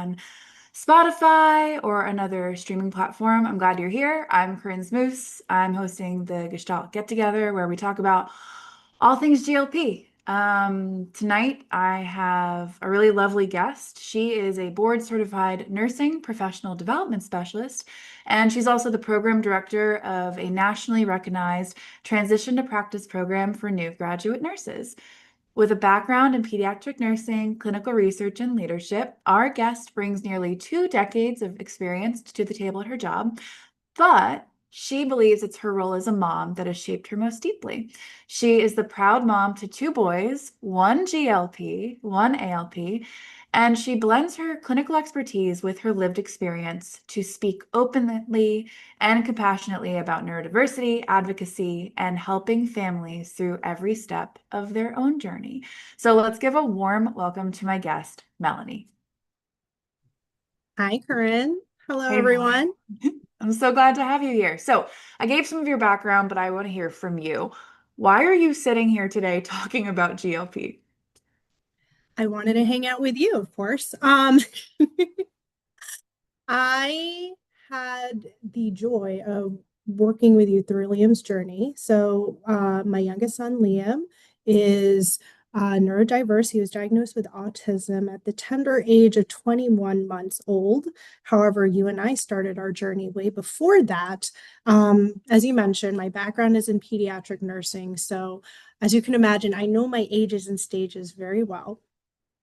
on Spotify or another streaming platform. I'm glad you're here. I'm Corinne Zmoos. I'm hosting the Gestalt Get-Together where we talk about all things GLP. Tonight I have a really lovely guest. She is a board certified nursing professional development specialist, and she's also the program director of a nationally recognized transition to practice program for new graduate nurses. With a background in pediatric nursing, clinical research, and leadership, our guest brings nearly 2 decades of experience to the table at her job, but she believes it's her role as a mom that has shaped her most deeply. She is the proud mom to 2 boys, one GLP, one ALP, and she blends her clinical expertise with her lived experience to speak openly and compassionately about neurodiversity, advocacy, and helping families through every step of their own journey. So let's give a warm welcome to my guest, Melanie. Hi, Corinne. Hello, Hey, Melanie. everyone. I'm so glad to have you here. So I gave some of your background, but I want to hear from you. Why are you sitting here today talking about GLP? I wanted to hang out with you, of course. I had the joy of working with you through Liam's journey. So, my youngest son, Liam, is neurodiverse. He was diagnosed with autism at the tender age of 21 months old. However, you and I started our journey way before that. As you mentioned, my background is in pediatric nursing. So, as you can imagine, I know my ages and stages very well.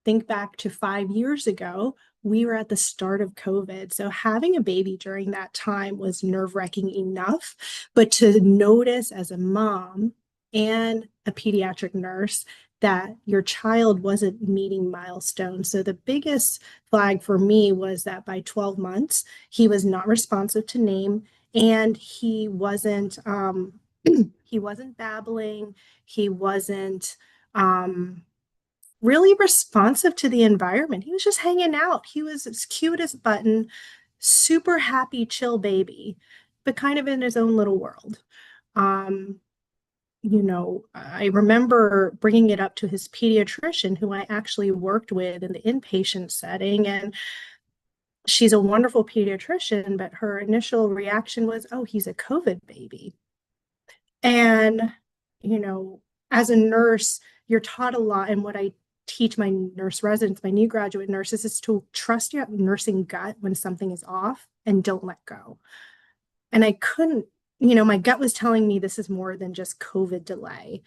Think back to 5 years ago, we were at the start of COVID. So having a baby during that time was nerve-wracking enough. But to notice as a mom and a pediatric nurse that your child wasn't meeting milestones. So the biggest flag for me was that by 12 months, he was not responsive to name and he wasn't babbling, he wasn't really responsive to the environment. He was just hanging out. He was as cute as a button, super happy, chill baby, but kind of in his own little world. Um, I remember bringing it up to his pediatrician, who I actually worked with in the inpatient setting. And she's a wonderful pediatrician, but her initial reaction was, oh, he's a COVID baby. And, you know, as a nurse, you're taught a lot. And what I teach my nurse residents, my new graduate nurses, is to trust your nursing gut when something is off and don't let go. And I couldn't, my gut was telling me this is more than just COVID delay.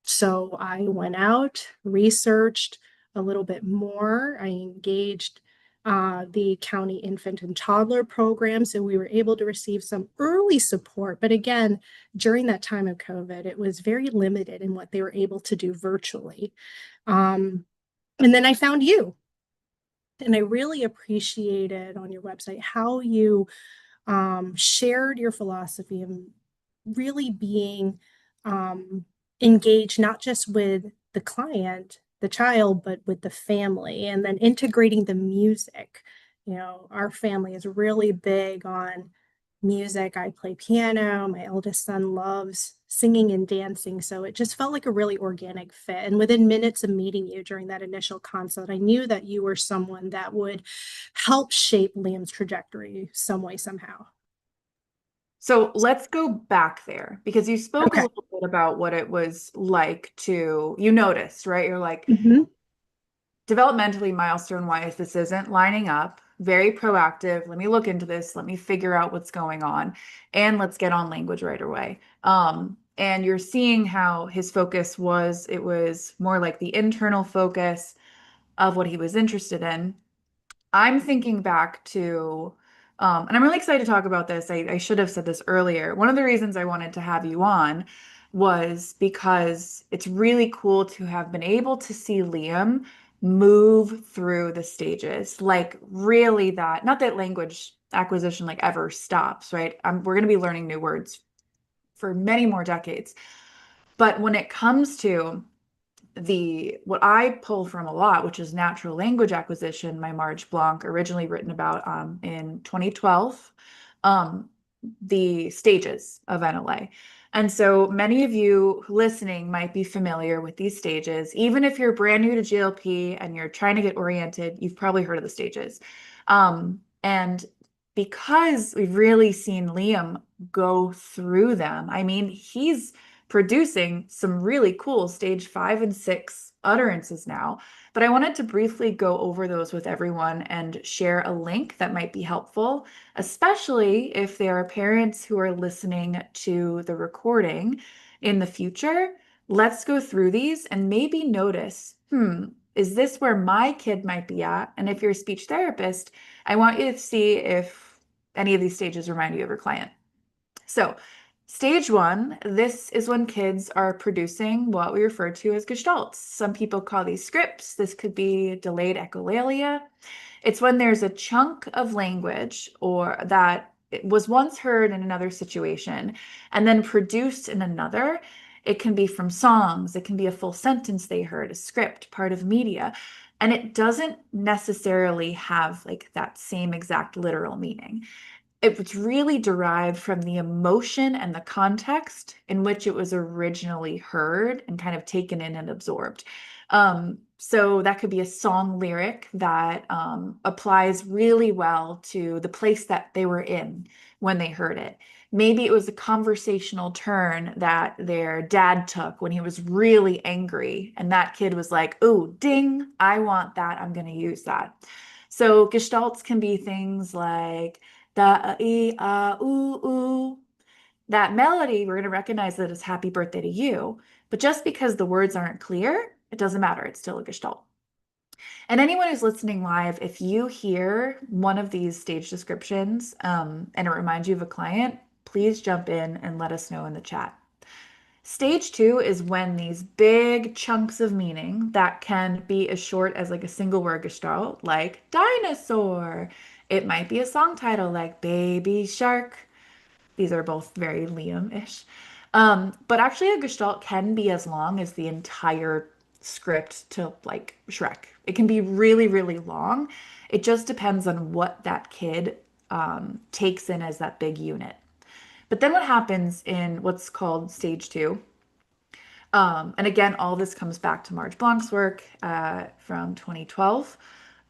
So I went out, researched a little bit more. I engaged the county infant and toddler program. So we were able to receive some early support. But again, during that time of COVID, it was very limited in what they were able to do virtually. And then I found you. And I really appreciated on your website how you shared your philosophy and really being engaged, not just with the client, the child, but with the family, and then integrating the music. Our family is really big on music. I play piano. My eldest son loves singing and dancing. So it just felt like a really organic fit. And within minutes of meeting you during that initial consult, I knew that you were someone that would help shape Liam's trajectory some way, somehow. So let's go back there because you spoke a Okay. little bit about what it was like you noticed, right? You're like, Mhm. developmentally, milestone wise, this isn't lining up. Very proactive. Let me look into this. Let me figure out what's going on. And let's get on language right away. And you're seeing how his focus was, it was more like the internal focus of what he was interested in. I'm thinking back to, and I'm really excited to talk about this. I should have said this earlier. One of the reasons I wanted to have you on was because it's really cool to have been able to see Liam move through the stages. Like, really, that, not that language acquisition like ever stops, right? We're going to be learning new words for many more decades. But when it comes to what I pull from a lot, which is natural language acquisition, my Marge Blanc, originally written about in 2012, um, the stages of NLA. And so many of you listening might be familiar with these stages. Even if you're brand new to GLP and you're trying to get oriented, you've probably heard of the stages. And because we've really seen Liam go through them, I mean, he's producing some really cool stage 5 and 6 utterances now. But I wanted to briefly go over those with everyone and share a link that might be helpful, especially if there are parents who are listening to the recording in the future. Let's go through these and maybe notice, is this where my kid might be at? And if you're a speech therapist, I want you to see if any of these stages remind you of your client. So, stage 1, this is when kids are producing what we refer to as gestalts. Some people call these scripts. This could be delayed echolalia. It's when there's a chunk of language or that it was once heard in another situation and then produced in another. It can be from songs, it can be a full sentence they heard, a script, part of media, and it doesn't necessarily have like that same exact literal meaning. It was really derived from the emotion and the context in which it was originally heard and kind of taken in and absorbed. So that could be a song lyric that applies really well to the place that they were in when they heard it. Maybe it was a conversational turn that their dad took when he was really angry, and that kid was like, "Oh, ding, I want that. I'm going to use that." So gestalts can be things like da e ooh ooh. That melody, we're going to recognize that as happy birthday to you. But just because the words aren't clear, it doesn't matter. It's still a gestalt. And anyone who's listening live, if you hear one of these stage descriptions and it reminds you of a client, please jump in and let us know in the chat. Stage 2 is when these big chunks of meaning that can be as short as like a single word gestalt, like dinosaur. It might be a song title like Baby Shark. These are both very Liam-ish. But actually, a gestalt can be as long as the entire script to like Shrek. It can be really, really long. It just depends on what that kid takes in as that big unit. But then what happens in what's called stage 2? And again, all this comes back to Marge Blanc's work from 2012.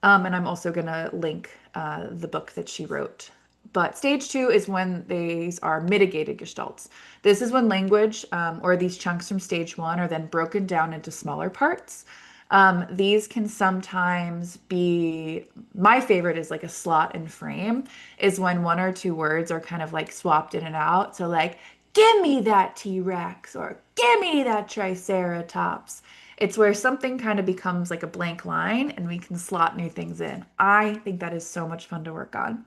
And I'm also going to link the book that she wrote. But stage 2 is when these are mitigated gestalts. This is when language or these chunks from stage 1 are then broken down into smaller parts. These can sometimes be, my favorite is like a slot and frame, is when one or two words are kind of like swapped in and out. So like, give me that T-Rex or give me that Triceratops. It's where something kind of becomes like a blank line and we can slot new things in. I think that is so much fun to work on.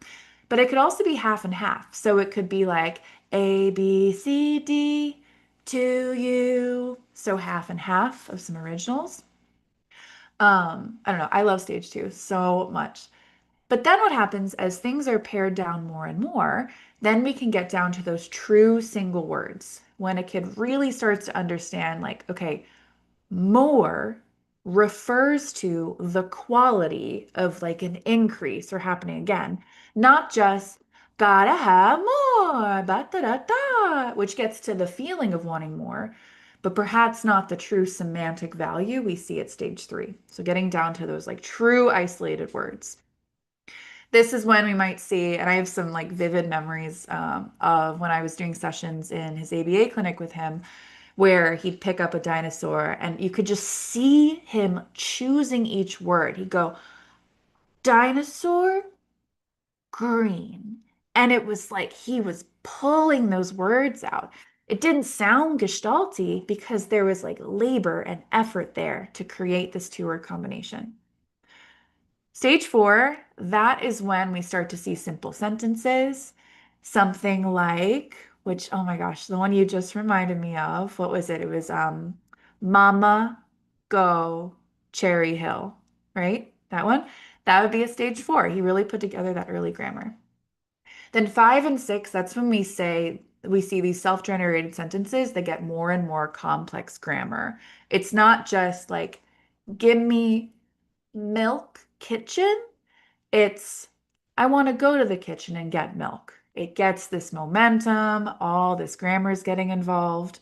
But it could also be half and half. So it could be like A, B, C, D to you. So half and half of some originals. I don't know. I love stage 2 so much. But then what happens as things are pared down more and more, then we can get down to those true single words. When a kid really starts to understand, like, okay, more refers to the quality of like an increase or happening again, not just gotta have more, ba da da da, which gets to the feeling of wanting more, but perhaps not the true semantic value we see at stage 3. So getting down to those like true isolated words. This is when we might see, and I have some like vivid memories of when I was doing sessions in his ABA clinic with him, where he'd pick up a dinosaur and you could just see him choosing each word. He'd go, dinosaur, green. And it was like he was pulling those words out. It didn't sound gestalty because there was like labor and effort there to create this two-word combination. Stage 4, that is when we start to see simple sentences. Something like, which, oh my gosh, the one you just reminded me of, what was it? It was Mama Go Cherry Hill, right? That one. That would be a stage 4. He really put together that early grammar. Then 5 and 6, that's when we see these self-generated sentences that get more and more complex grammar. It's not just like, give me milk kitchen. It's, I want to go to the kitchen and get milk. it gets this momentum, all this grammar is getting involved.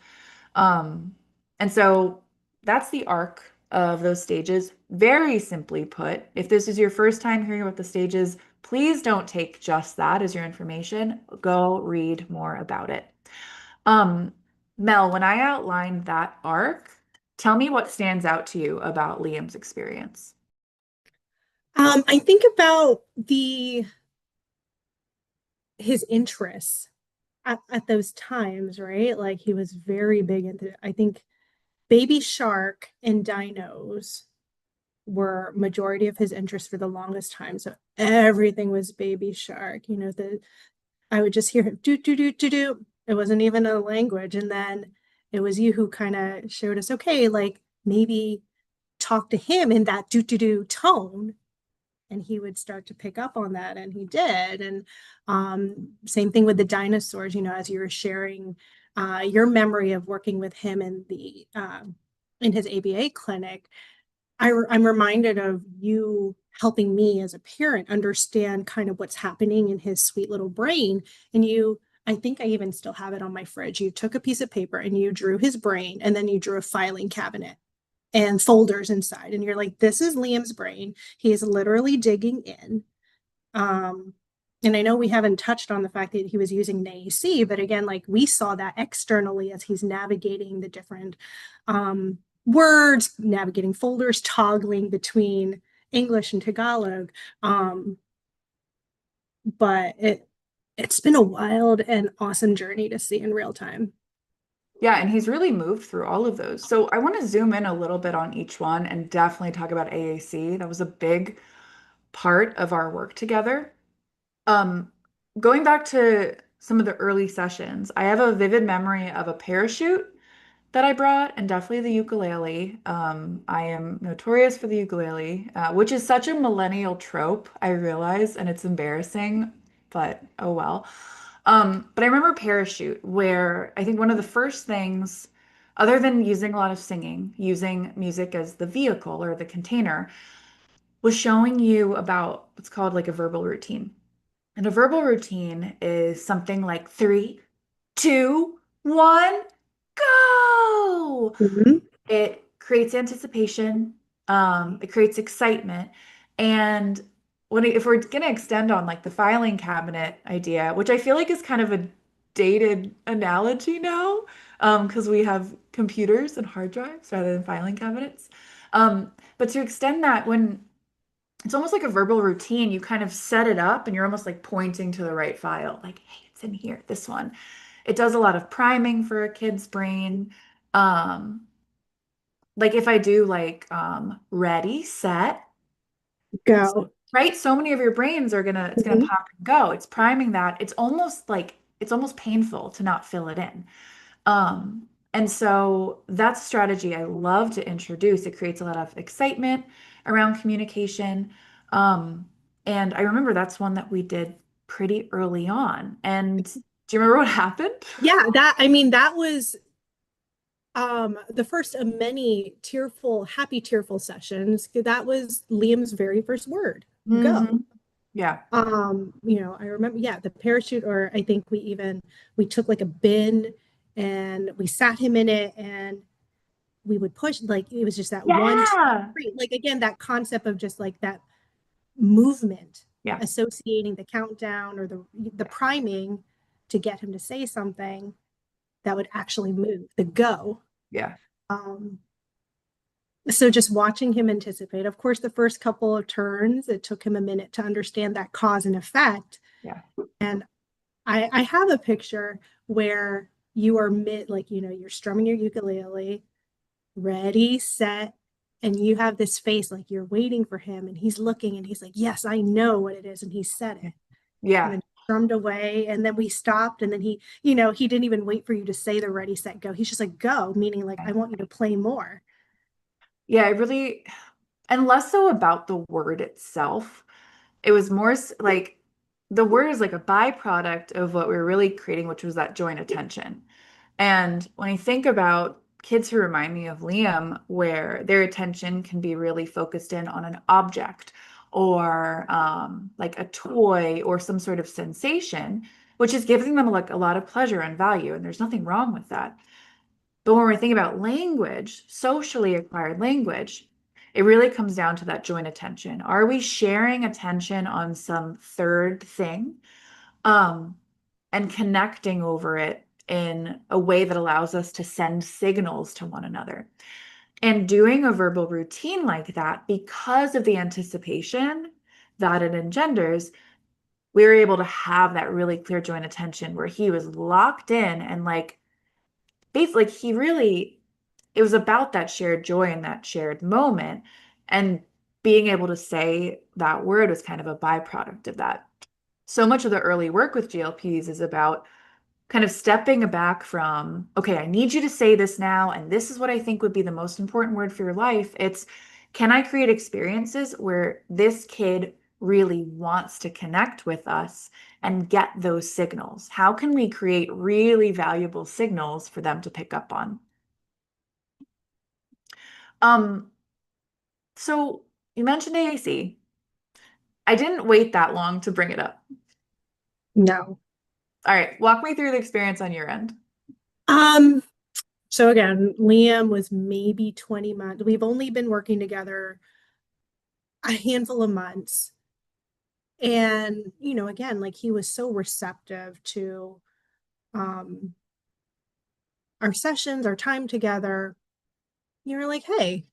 Um, and so that's the arc of those stages. Very simply put, if this is your first time hearing about the stages, please don't take just that as your information. Go read more about it. Um, Mel, when I outlined that arc, tell me what stands out to you about Liam's experience. I think about the his interests at those times, right? Like he was very big into, I think, Baby Shark and dinos were majority of his interest for the longest time. So everything was Baby Shark. I would just hear him do do do do do. It wasn't even a language, and then it was you who kind of showed us, okay, like maybe talk to him in that do do do tone, and he would start to pick up on that, and he did. And same thing with the dinosaurs. As you were sharing your memory of working with him in his ABA clinic, I'm reminded of you helping me as a parent understand kind of what's happening in his sweet little brain. And I think I even still have it on my fridge. You took a piece of paper and you drew his brain, and then you drew a filing cabinet and folders inside. And you're like, this is Liam's brain. He is literally digging in. Um, and I know we haven't touched on the fact that he was using NAEC, but again, like we saw that externally as he's navigating the different words, navigating folders, toggling between English and Tagalog. But it's been a wild and awesome journey to see in real time. Yeah, and he's really moved through all of those. So I want to zoom in a little bit on each one and definitely talk about AAC. That was a big part of our work together. Um, Going back to some of the early sessions, I have a vivid memory of a parachute that I brought and definitely the ukulele. I am notorious for the ukulele, which is such a millennial trope, I realize, and it's embarrassing, but oh well. But I remember parachute, where I think one of the first things, other than using a lot of singing, using music as the vehicle or the container, was showing you about what's called like a verbal routine. And a verbal routine is something like three, two, one, go. Mhm. It creates anticipation, it creates excitement. And if we're going to extend on like the filing cabinet idea, which I feel like is kind of a dated analogy now, because we have computers and hard drives rather than filing cabinets. But to extend that, when it's almost like a verbal routine, you kind of set it up and you're almost like pointing to the right file, like, hey, it's in here, this one. It does a lot of priming for a kid's brain. Um, like if I do like ready, set, Go. right? So many of your brains are gonna it's gonna Mhm. pop and go. It's priming that. It's almost like it's almost painful to not fill it in. And so that's a strategy I love to introduce. It creates a lot of excitement around communication. Um, and I remember that's one that we did pretty early on. And do you remember what happened? Yeah, that was the first of many happy tearful sessions. That was Liam's very first word, go. Hmm. Yeah. I remember, yeah, the parachute, or I think we took like a bin and we sat him in it, and we would push, like it was just that one, two, Yeah. three. Like again, that concept of just like that movement, Yeah. associating the countdown or the priming to get him to say something that would actually move, the go. Yeah. Um, so just watching him anticipate. Of course, the first couple of turns, it took him a minute to understand that cause and effect. Yeah. And I have a picture where you are like, you're strumming your ukulele, ready, set, and you have this face like you're waiting for him, and he's looking and he's like, yes, I know what it is. And he said it. And Yeah. then strummed away. And then we stopped. And then he didn't even wait for you to say the ready, set, go. He's just like, go, meaning like, I want you to play more. Yeah. I really, and less so about the word itself. It was more like the word is like a byproduct of what we were really creating, which was that joint attention. And when I think about kids who remind me of Liam, where their attention can be really focused in on an object or like a toy or some sort of sensation, which is giving them like a lot of pleasure and value. And there's nothing wrong with that. But when we're thinking about language, socially acquired language, it really comes down to that joint attention. Are we sharing attention on some third thing? Um, and connecting over it in a way that allows us to send signals to one another. And doing a verbal routine like that, because of the anticipation that it engenders, we were able to have that really clear joint attention where he was locked in and like basically like he really it was about that shared joy and that shared moment, and being able to say that word was kind of a byproduct of that. So much of the early work with GLPs is about kind of stepping back from, okay, I need you to say this now, and this is what I think would be the most important word for your life. It's, can I create experiences where this kid really wants to connect with us and get those signals? How can we create really valuable signals for them to pick up on? Um, so you mentioned AAC. I didn't wait that long to bring it up. No. All right, walk me through the experience on your end. Um, so again, Liam was maybe 20 months. We've only been working together a handful of months. And, again, like he was so receptive to um our sessions, our time together. You were like, hey,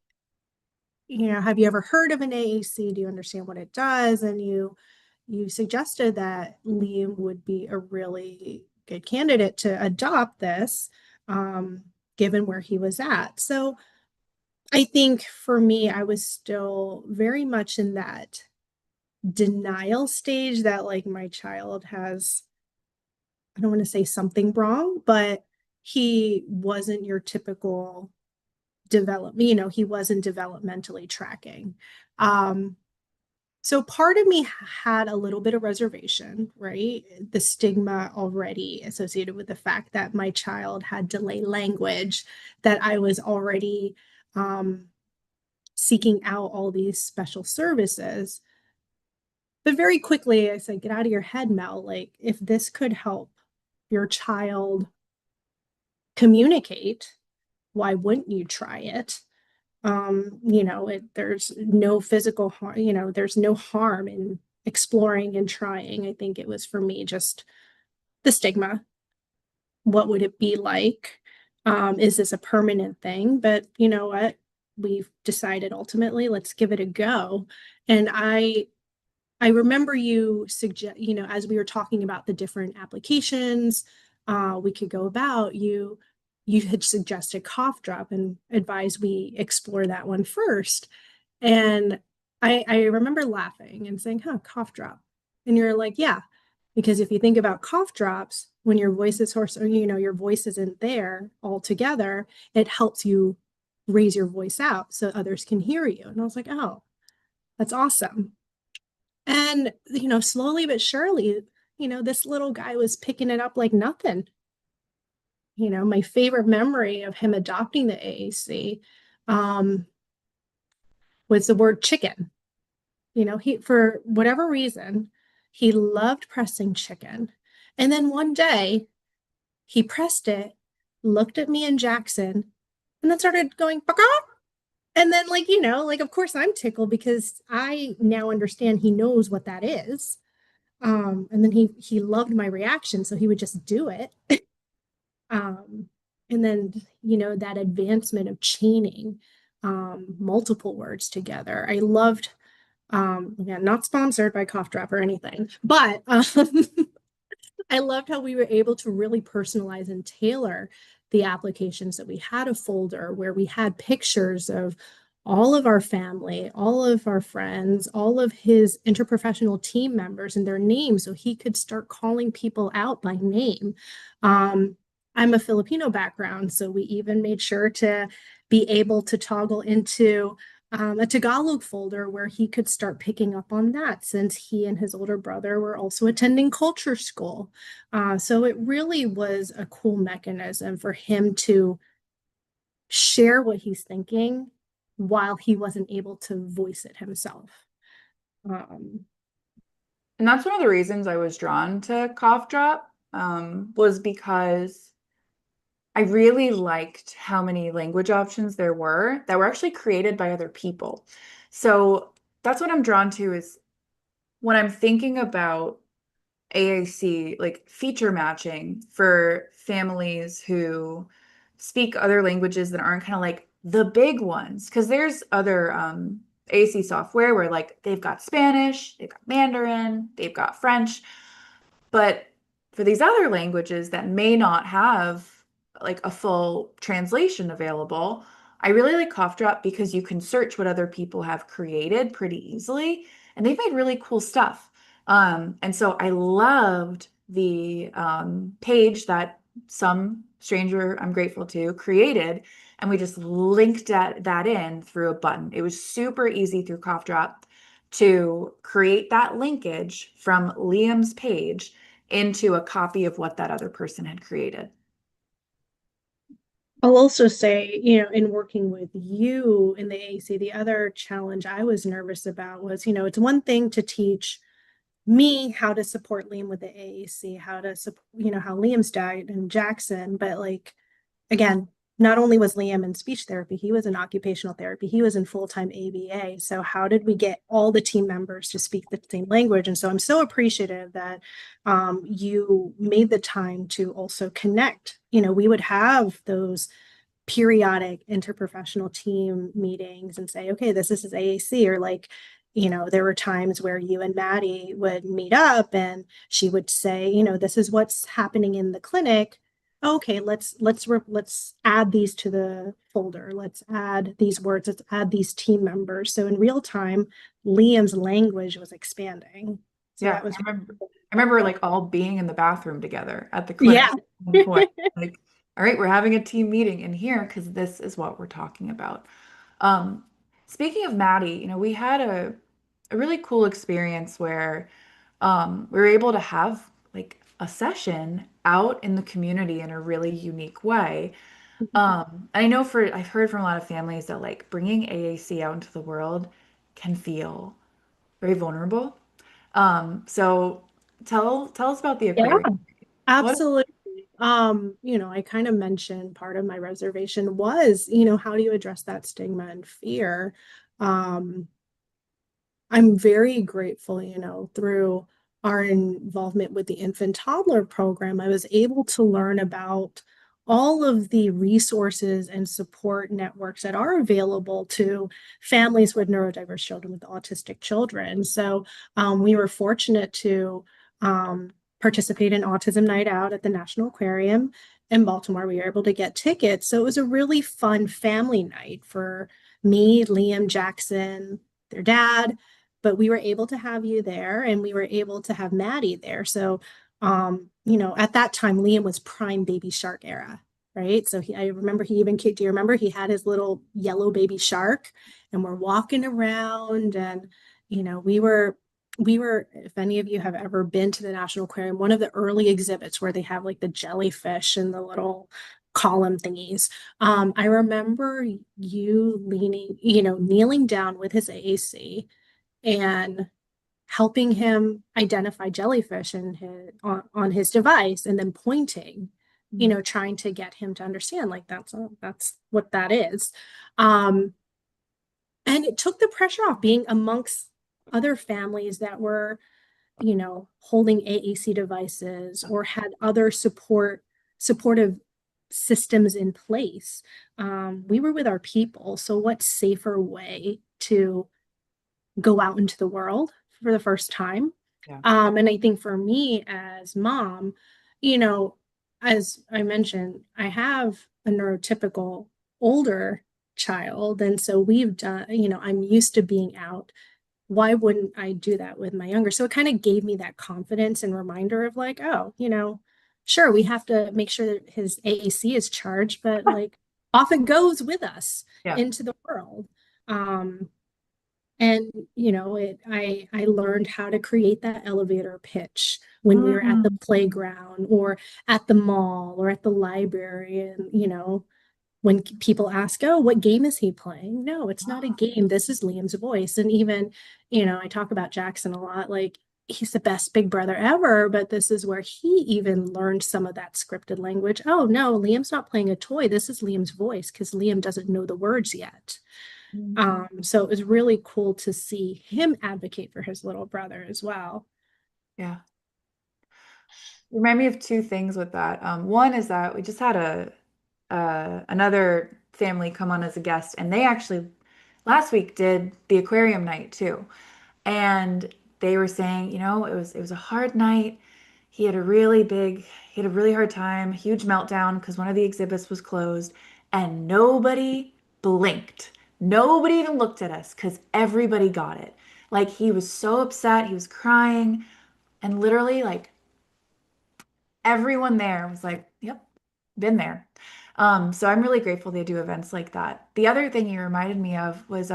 have you ever heard of an AAC? Do you understand what it does? And you suggested that Liam would be a really good candidate to adopt this, um, given where he was at. So I think for me, I was still very much in that denial stage that like my child has, I don't want to say something wrong, but he wasn't your typical development, he wasn't developmentally tracking. Um, so part of me had a little bit of reservation, right? The stigma already associated with the fact that my child had delayed language, that I was already seeking out all these special services. But very quickly, I said, get out of your head, Mel. Like, if this could help your child communicate, why wouldn't you try it? There's no physical harm, there's no harm in exploring and trying. I think it was for me just the stigma. What would it be like? Is this a permanent thing? But you know what? We've decided ultimately, let's give it a go. And I remember you suggest, as we were talking about the different applications we could go about, you had suggested cough drop and advised we explore that one first. And I remember laughing and saying, huh, cough drop. And you're like, yeah, because if you think about cough drops, when your voice is hoarse or, your voice isn't there altogether, it helps you raise your voice out so others can hear you. And I was like, oh, that's awesome. And, slowly but surely, this little guy was picking it up like nothing. My favorite memory of him adopting the AAC um, was the word chicken. He, for whatever reason, he loved pressing chicken. And then one day he pressed it, looked at me and Jackson, and then started going, Baka! And then, like, of course I'm tickled because I now understand he knows what that is. And then he loved my reaction, so he would just do it. And then, that advancement of chaining multiple words together. I loved, again, not sponsored by Cough Drop or anything, but I loved how we were able to really personalize and tailor the applications, that we had a folder where we had pictures of all of our family, all of our friends, all of his interprofessional team members and their names, so he could start calling people out by name. I'm a Filipino background, so we even made sure to be able to toggle into a Tagalog folder where he could start picking up on that, since he and his older brother were also attending culture school. So it really was a cool mechanism for him to share what he's thinking while he wasn't able to voice it himself. And that's one of the reasons I was drawn to Cough Drop. was because I really liked how many language options there were that were actually created by other people. So that's what I'm drawn to is when I'm thinking about AAC, like feature matching for families who speak other languages that aren't kind of like the big ones. Because there's other AAC software where like they've got Spanish, they've got Mandarin, they've got French. But for these other languages that may not have like a full translation available, I really like Cough Drop because you can search what other people have created pretty easily, and they've made really cool stuff. And so I loved the page that some stranger I'm grateful to created, and we just linked that in through a button. It was super easy through Cough Drop to create that linkage from Liam's page into a copy of what that other person had created. I'll also say, in working with you in the AAC, the other challenge I was nervous about was, it's one thing to teach me how to support Liam with the AAC, how to support, how Liam's died and Jackson, but like, again, not only was Liam in speech therapy, he was in occupational therapy, he was in full-time ABA. So how did we get all the team members to speak the same language? And so I'm so appreciative that you made the time to also connect. We would have those periodic interprofessional team meetings and say, okay, this is AAC, or like, there were times where you and Maddie would meet up and she would say, this is what's happening in the clinic. Okay, let's add these to the folder. Let's add these words. Let's add these team members. So in real time, Liam's language was expanding. So Yeah, that was I remember like all being in the bathroom together at the clinic yeah. at one point. Like, all right, we're having a team meeting in here because this is what we're talking about. Um, Speaking of Maddie, we had a really cool experience where we were able to have like a session out in the community in a really unique way. I know I've heard from a lot of families that like bringing AAC out into the world can feel very vulnerable. So tell us about the Yeah, aquarium. What? absolutely. I kind of mentioned part of my reservation was, how do you address that stigma and fear? Um, I'm very grateful, through our involvement with the infant toddler program, I was able to learn about all of the resources and support networks that are available to families with neurodiverse children, with autistic children. So we were fortunate to participate in Autism Night Out at the National Aquarium in Baltimore. We were able to get tickets. So it was a really fun family night for me, Liam, Jackson, their dad, but we were able to have you there and we were able to have Maddie there. So, at that time, Liam was prime baby shark era, right? So I remember he even, do you remember he had his little yellow baby shark and we're walking around and, we were, if any of you have ever been to the National Aquarium, one of the early exhibits where they have like the jellyfish and the little column thingies. I remember you leaning, kneeling down with his AAC and helping him identify jellyfish in on his device and then pointing, trying to get him to understand like that's what that is. Um, and it took the pressure off being amongst other families that were, holding AAC devices or had other supportive systems in place. We were with our people. So what safer way to go out into the world for the first time. Yeah. And I think for me as mom, you know, as I mentioned, I have a neurotypical older child. And so we've done, I'm used to being out. Why wouldn't I do that with my younger? So it kind of gave me that confidence and reminder of like, oh, sure, we have to make sure that his AAC is charged, but like off it goes with us Yeah. into the world. Um, and I learned how to create that elevator pitch when we were at the Mm. playground or at the mall or at the library. And when people ask, oh, what game is he playing? No, it's not a game. This is Liam's voice. And even I talk about Jackson a lot. Like he's the best big brother ever, but this is where he even learned some of that scripted language. Oh no, Liam's not playing a toy. This is Liam's voice because Liam doesn't know the words yet. Mm. So it was really cool to see him advocate for his little brother as well. Yeah. Remind me of two things with that. One is that we just had a another family come on as a guest, and they actually last week did the aquarium night too. And they were saying, it was a hard night. He had a really hard time, huge meltdown because one of the exhibits was closed, and nobody blinked. Nobody even looked at us because everybody got it. Like he was so upset, he was crying, and literally like everyone there was like, yep, been there. So I'm really grateful they do events like that. The other thing you reminded me of was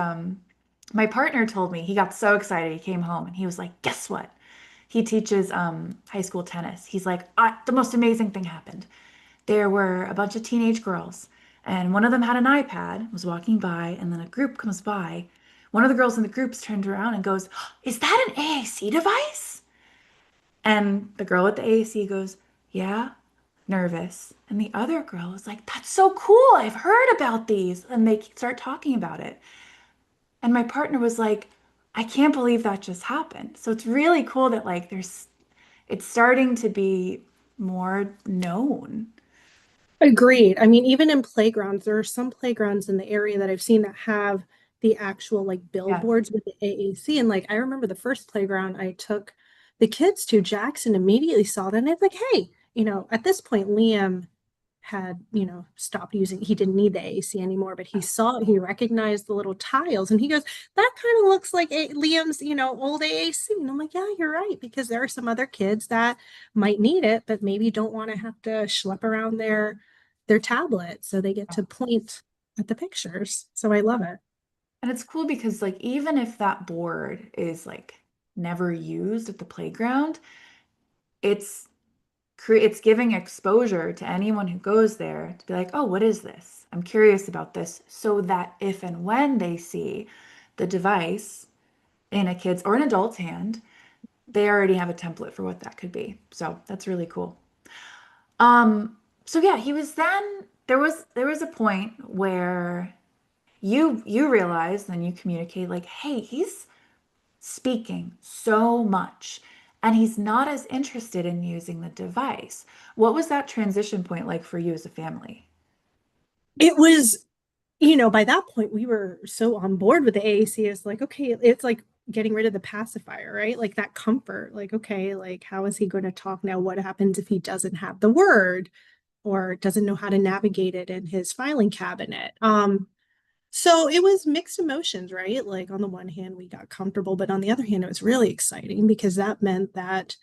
my partner told me he got so excited. He came home and he was like, guess what? He teaches high school tennis. He's like, the most amazing thing happened. There were a bunch of teenage girls, and one of them had an iPad, was walking by, and then a group comes by. One of the girls in the groups turned around and goes, is that an AAC device? And the girl at the AAC goes, yeah, nervous. And the other girl is like, that's so cool. I've heard about these. And they start talking about it. And my partner was like, I can't believe that just happened. So it's really cool that like it's starting to be more known. Agreed. I mean, even in playgrounds, there are some playgrounds in the area that I've seen that have the actual like Yes. billboards with the AAC. And like, I remember the first playground I took the kids to, Jackson immediately saw that. And it's like, hey, at this point, Liam had, stopped using, he didn't need the AAC anymore, but he saw it, he recognized the little tiles and he goes, that kind of looks like Liam's, old AAC. And I'm like, yeah, you're right, because there are some other kids that might need it, but maybe don't want to have to schlep around their tablet. So they get to point at the pictures. So I love it. And it's cool because like even if that board is like never used at the playground, it's it's giving exposure to anyone who goes there to be like, oh, what is this? I'm curious about this, so that if and when they see the device in a kid's or an adult's hand, they already have a template for what that could be. So that's really cool. Um, so yeah, he was then there was a point where you realize, then you communicate like, hey, he's speaking so much and he's not as interested in using the device. What was that transition point like for you as a family? It was, by that point, we were so on board with the AAC. It's like, okay, it's like getting rid of the pacifier, right? Like that comfort, like, okay, like, how is he going to talk now? What happens if he doesn't have the word or doesn't know how to navigate it in his filing cabinet? So it was mixed emotions, right? Like on the one hand, we got comfortable, but on the other hand, it was really exciting because that meant that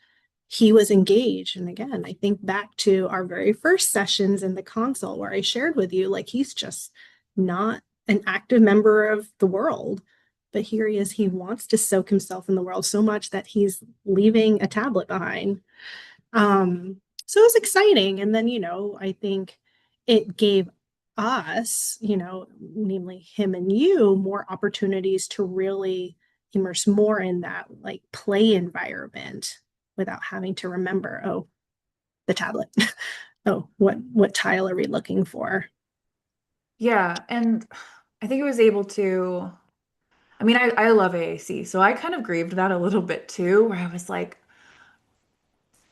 he was engaged. And again, I think back to our very first sessions in the console where I shared with you, like he's just not an active member of the world. But here he is, he wants to soak himself in the world so much that he's leaving a tablet behind. So it was exciting. And then, I think it gave us, namely him and you, more opportunities to really immerse more in that like play environment without having to remember, oh, the tablet. Oh, what tile are we looking for? Yeah, and I think it was able to, I mean, I love AAC, so I kind of grieved that a little bit too, where I was like,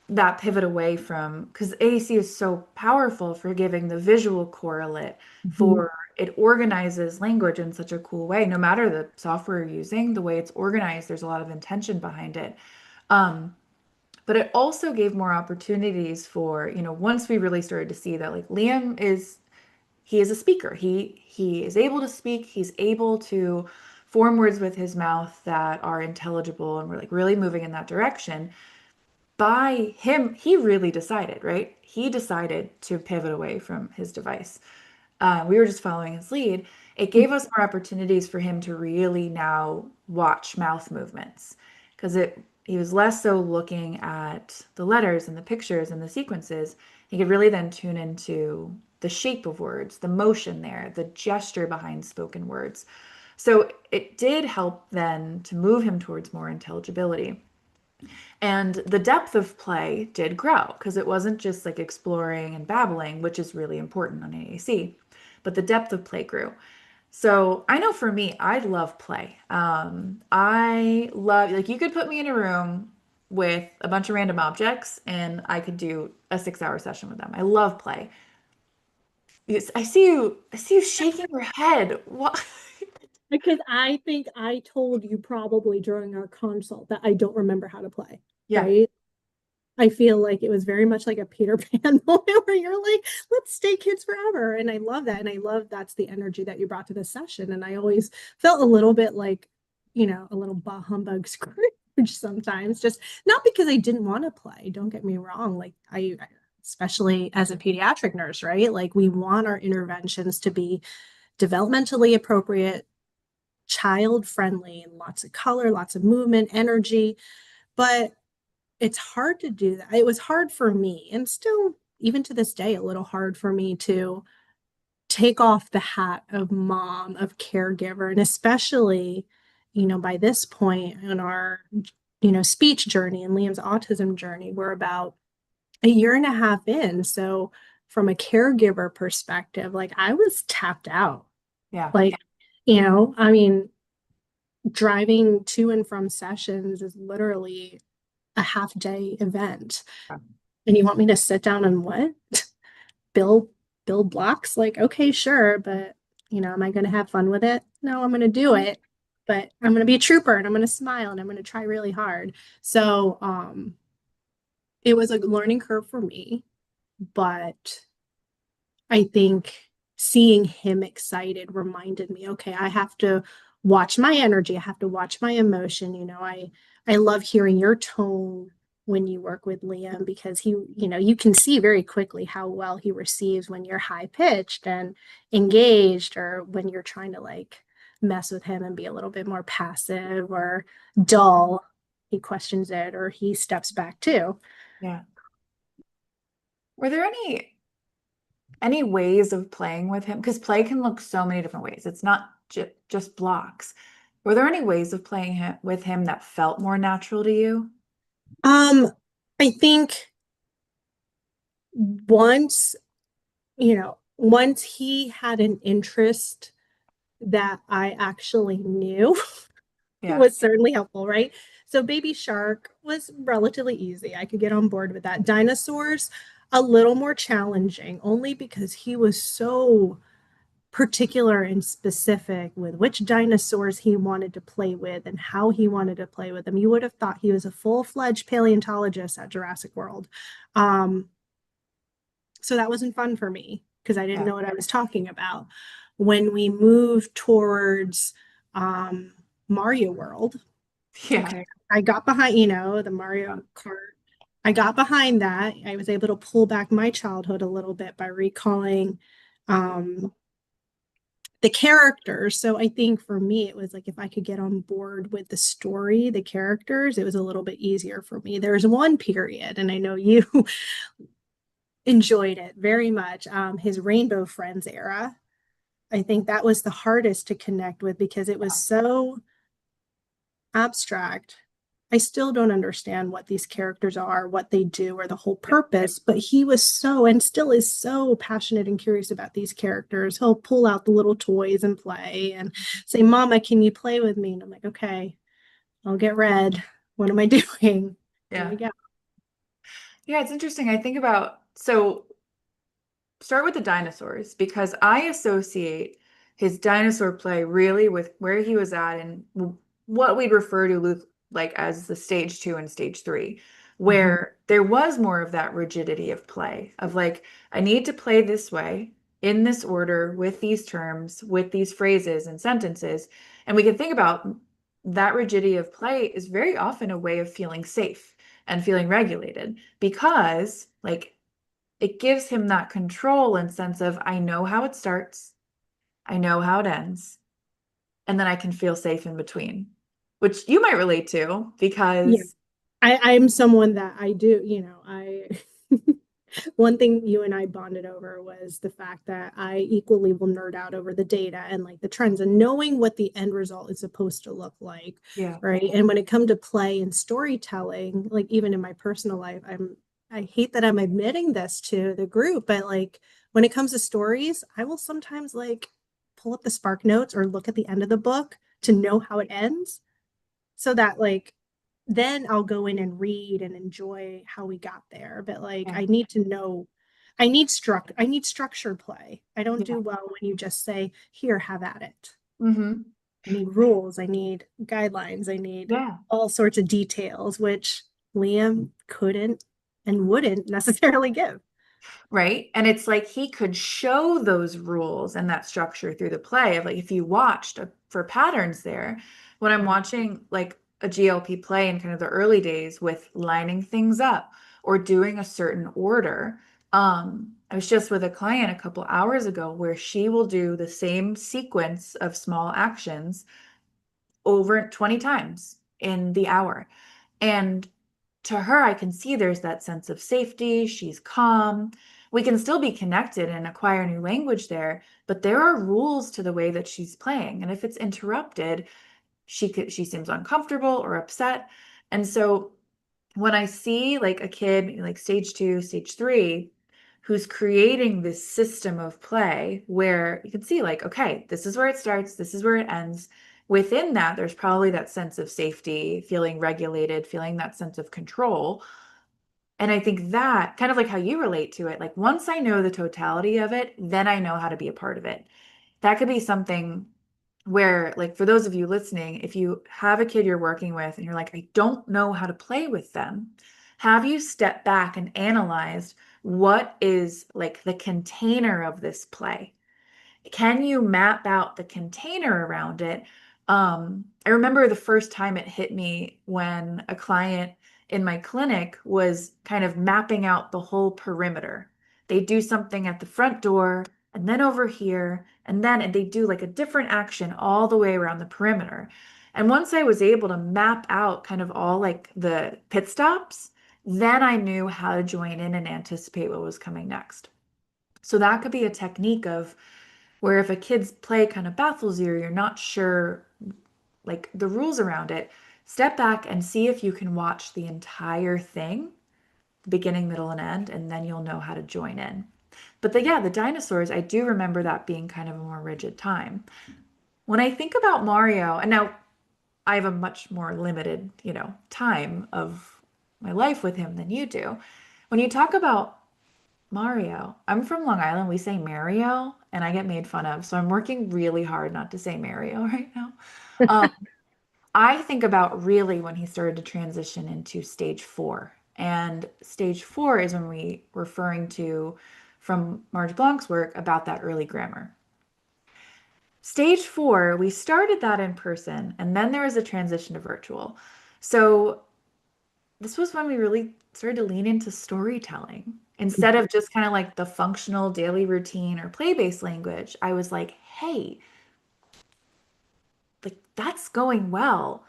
that pivot away from, because AAC is so powerful for giving the visual correlate, Mhm. for it organizes language in such a cool way. No matter the software you're using, the way it's organized, there's a lot of intention behind it. Um, but it also gave more opportunities for, once we really started to see that like Liam is he is a speaker. He is able to speak, he's able to form words with his mouth that are intelligible, and we're like really moving in that direction. By him, he really decided, right? He decided to pivot away from his device. We were just following his lead. It gave us more opportunities for him to really now watch mouth movements, because it he was less so looking at the letters and the pictures and the sequences. He could really then tune into the shape of words, the motion there, the gesture behind spoken words. So it did help then to move him towards more intelligibility. And the depth of play did grow because it wasn't just like exploring and babbling, which is really important on AAC, but the depth of play grew. So I know for me, I love play. I love, like, you could put me in a room with a bunch of random objects and I could do a 6 hour session with them. I love play. I see you shaking your head. What? Because I think I told you probably during our consult that I don't remember how to play, Yeah, right? I feel like it was very much like a Peter Pan moment where you're like, let's stay kids forever. And I love that. And I love that's the energy that you brought to the session. And I always felt a little bit like, a little bah humbug Scrooge sometimes, just not because I didn't want to play. Don't get me wrong. Like especially as a pediatric nurse, right? Like we want our interventions to be developmentally appropriate, child friendly, lots of color, lots of movement, energy. But it's hard to do that. It was hard for me, and still, even to this day, a little hard for me to take off the hat of mom, of caregiver, and especially, by this point in our, speech journey and Liam's autism journey, we're about a year and a half in. So, from a caregiver perspective, like I was tapped out. yeah, Like, I mean, driving to and from sessions is literally a half day event. And you want me to sit down and what? Build build blocks? Like, okay, sure, but am I going to have fun with it? No, I'm going to do it, but I'm going to be a trooper and I'm going to smile and I'm going to try really hard. So, it was a learning curve for me, but I think seeing him excited reminded me, okay, I have to watch my energy. I have to watch my emotion. I love hearing your tone when you work with Liam because you can see very quickly how well he receives when you're high pitched and engaged or when you're trying to like mess with him and be a little bit more passive or dull. He questions it or he steps back too. yeah. Were there any ways of playing with him? Because play can look so many different ways. It's not just blocks. Were there any ways of playing with him that felt more natural to you? Um, I think once, once he had an interest that I actually knew Yeah. was certainly helpful, right? So Baby Shark was relatively easy. I could get on board with that. Dinosaurs, a little more challenging, only because he was so particular and specific with which dinosaurs he wanted to play with and how he wanted to play with them. You would have thought he was a full-fledged paleontologist at Jurassic World. Um, so that wasn't fun for me because I didn't Yeah. know what I was talking about. When we moved towards Mario World, Yeah. okay, I got behind, the Mario Kart. I got behind that. I was able to pull back my childhood a little bit by recalling um, the characters. So I think for me, it was like if I could get on board with the story, the characters, it was a little bit easier for me. There's one period, and I know you enjoyed it very much. His Rainbow Friends era. I think that was the hardest to connect with because it was so abstract. I still don't understand what these characters are, what they do, or the whole purpose. But he was so and still is so passionate and curious about these characters. He'll pull out the little toys and play and say, Mama, can you play with me? And I'm like, okay, I'll get red. What am I doing? Here we Yeah. go. Yeah, it's interesting. I think about, so start with the dinosaurs because I associate his dinosaur play really with where he was at and what we'd refer to like as the stage two and stage three, where there was more of that rigidity of play of like, I need to play this way in this order with these terms, with these phrases and sentences. And we can think about that rigidity of play is very often a way of feeling safe and feeling regulated because like it gives him that control and sense of I know how it starts, I know how it ends, and then I can feel safe in between, which you might relate to Yeah. because I'm someone that I do, I One thing you and I bonded over was the fact that I equally will nerd out over the data and like the trends and knowing what the end result is supposed to look like, Yeah. right? And when it comes to play and storytelling, like even in my personal life, I hate that I'm admitting this to the group, but like when it comes to stories, I will sometimes like pull up the Spark Notes or look at the end of the book to know how it ends so that like then I'll go in and read and enjoy how we got there. But like Yeah. I need to know I need structured play. I don't Yeah. do well when you just say, here, have at it. Mm-hmm. I need rules, I need guidelines, I need Yeah. all sorts of details, which Liam couldn't and wouldn't necessarily give. Right. And it's like he could show those rules and that structure through the play of like if you watched for patterns there, when I'm watching like a GLP play in kind of the early days with lining things up or doing a certain order. I was just with a client a couple hours ago where she will do the same sequence of small actions over 20 times in the hour. And to her, I can see there's that sense of safety. She's calm. We can still be connected and acquire new language there, but there are rules to the way that she's playing. And if it's interrupted, she seems uncomfortable or upset. And so when I see like a kid like stage 2, stage 3, who's creating this system of play where you can see like, okay, this is where it starts, this is where it ends. Within that, there's probably that sense of safety, feeling regulated, feeling that sense of control. And I think that kind of like how you relate to it, like once I know the totality of it, then I know how to be a part of it. That could be something where, like, for those of you listening, if you have a kid you're working with and you're like, I don't know how to play with them, have you stepped back and analyzed what is like the container of this play? Can you map out the container around it? I remember the first time it hit me when a client in my clinic was kind of mapping out the whole perimeter. They do something at the front door and then over here, and they do like a different action all the way around the perimeter. And once I was able to map out kind of all like the pit stops, then I knew how to join in and anticipate what was coming next. So that could be a technique of where if a kid's play kind of baffles you, or you're not sure like the rules around it, step back and see if you can watch the entire thing, beginning, middle, and end, and then you'll know how to join in. But yeah, the dinosaurs, I do remember that being kind of a more rigid time. When I think about Mario, and now I have a much more limited, time of my life with him than you do. When you talk about Mario. I'm from Long Island. We say Mario, and I get made fun of. So I'm working really hard not to say Mario right now. Um, I think about really when he started to transition into stage 4. And stage 4 is when we referring to from Marge Blanc's work about that early grammar. Stage 4, we started that in person, and then there was a transition to virtual. So this was when we really started to lean into storytelling. Instead of just kind of like the functional daily routine or play-based language, I was like, hey, like that's going well.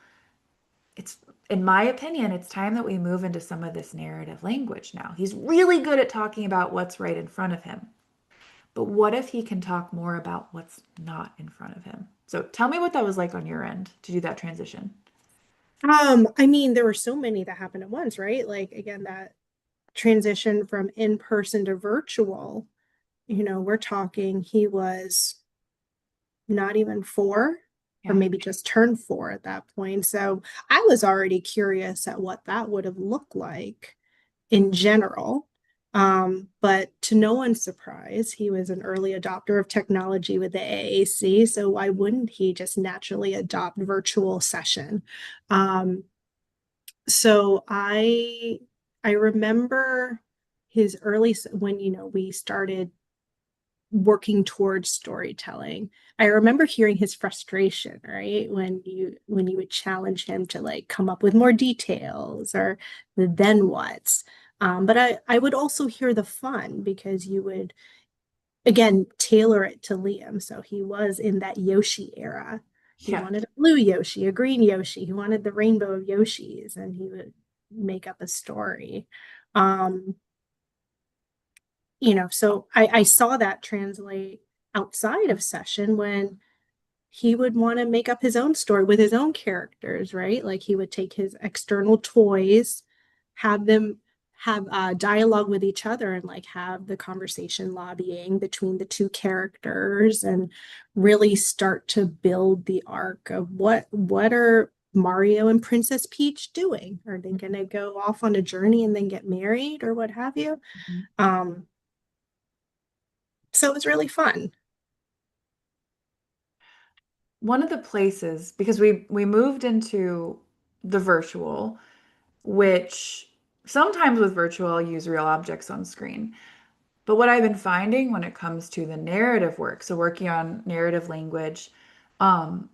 It's, in my opinion, it's time that we move into some of this narrative language now. He's really good at talking about what's right in front of him. But what if he can talk more about what's not in front of him? So tell me what that was like on your end to do that transition. I mean, there were so many that happened at once, right? Like again, that transition from in person to virtual, we're talking he was not even 4 or Yeah. maybe just turned 4 at that point. So I was already curious at what that would have looked like in general. But to no one's surprise, he was an early adopter of technology with the AAC. So why wouldn't he just naturally adopt virtual session? Um, so I remember his early when we started working towards storytelling. I remember hearing his frustration, right? When you would challenge him to like come up with more details or the then what's. But I would also hear the fun because you would again tailor it to Liam. So he was in that Yoshi era. He Yeah. wanted a blue Yoshi, a green Yoshi. He wanted the rainbow of Yoshis, and he would make up a story. Um, so I saw that translate outside of session when he would want to make up his own story with his own characters, right? Like he would take his external toys, have them have dialogue with each other and like have the conversation lobbying between the two characters and really start to build the arc of what are Mario and Princess Peach doing? Are they going to go off on a journey and then get married or what have you? Mhm. Um, so it was really fun. One of the places, because we moved into the virtual, which sometimes with virtual I'll use real objects on screen. But what I've been finding when it comes to the narrative work, so working on narrative language, um,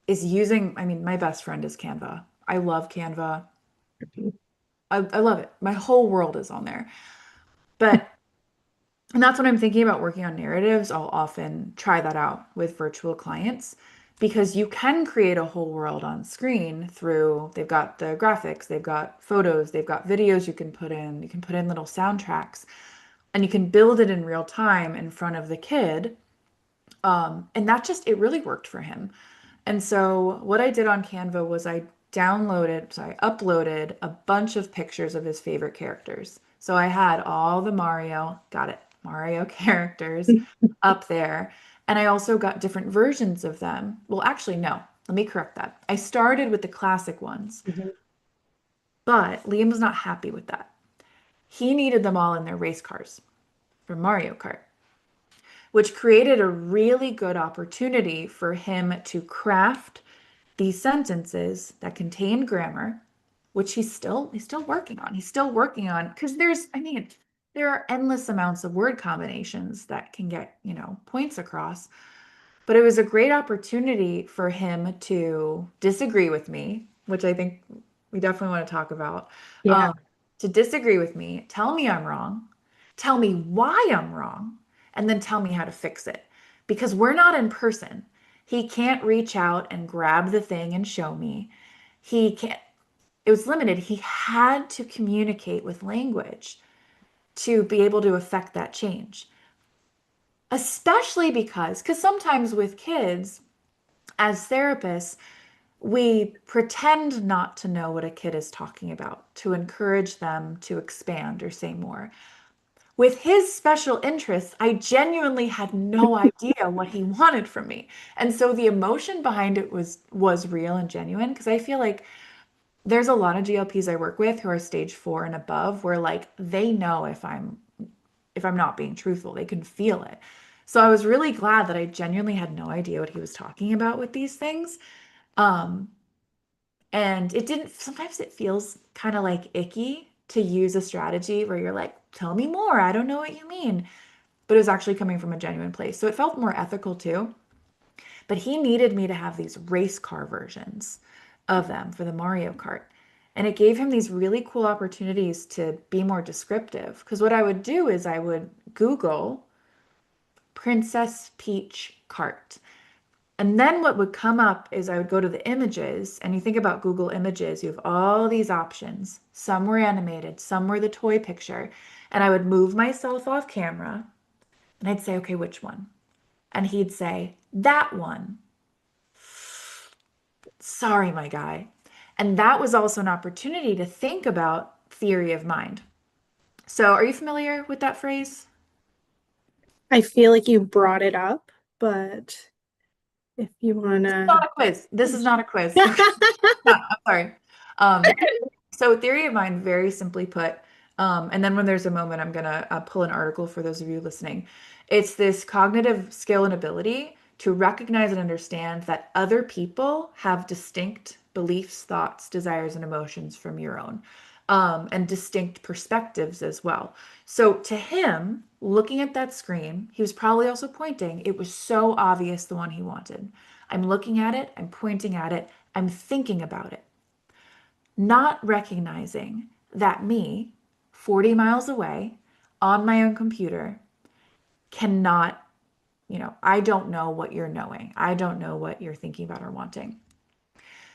is using, I mean, my best friend is Canva. I love Canva. I love it. My whole world is on there. But, and that's when I'm thinking about working on narratives. I'll often try that out with virtual clients because you can create a whole world on screen through, they've got the graphics, they've got photos, they've got videos you can put in little soundtracks, and you can build it in real time in front of the kid. And that just, it really worked for him. And so what I did on Canva was I uploaded a bunch of pictures of his favorite characters. So I had all the Mario characters up there. And I also got different versions of them. Well, actually, no, let me correct that. I started with the classic ones, Mhm. but Liam was not happy with that. He needed them all in their race cars for Mario Kart, which created a really good opportunity for him to craft these sentences that contain grammar, which he's still working on. He's still working on because there are endless amounts of word combinations that can get, points across. But it was a great opportunity for him to disagree with me, which I think we definitely want to talk about. Yeah. Um, to disagree with me, tell me I'm wrong, tell me why I'm wrong, and then tell me how to fix it. Because we're not in person. He can't reach out and grab the thing and show me. He can't, it was limited. He had to communicate with language to be able to affect that change. Especially because sometimes with kids, as therapists, we pretend not to know what a kid is talking about to encourage them to expand or say more. With his special interests, I genuinely had no idea what he wanted from me. And so the emotion behind it was real and genuine because I feel like there's a lot of GLPs I work with who are stage 4 and above where like they know if I'm not being truthful, they can feel it. So I was really glad that I genuinely had no idea what he was talking about with these things. Um, and it didn't, sometimes it feels kind of like icky to use a strategy where you're like, tell me more. I don't know what you mean. But it was actually coming from a genuine place. So it felt more ethical too. But he needed me to have these race car versions of them for the Mario Kart. And it gave him these really cool opportunities to be more descriptive. Because what I would do is I would Google Princess Peach cart. And then what would come up is I would go to the images, and you think about Google Images, you have all these options. Some were animated, some were the toy picture. And I would move myself off camera and I'd say, okay, which one? And he'd say, that one. Sorry, my guy. And that was also an opportunity to think about theory of mind. So, are you familiar with that phrase? I feel like you brought it up, but if you Not wanna. a quiz. This is not a quiz. Okay. No, I'm sorry. Um, So, theory of mind, very simply put, and then when there's a moment, I'm gonna pull an article for those of you listening. It's this cognitive skill and ability to recognize and understand that other people have distinct beliefs, thoughts, desires, and emotions from your own, and distinct perspectives as well. So, to him, looking at that screen, he was probably also pointing. It was so obvious the one he wanted. I'm looking at it, I'm pointing at it, I'm thinking about it, not recognizing that me, 40 miles away on my own computer, cannot, I don't know what you're knowing. I don't know what you're thinking about or wanting.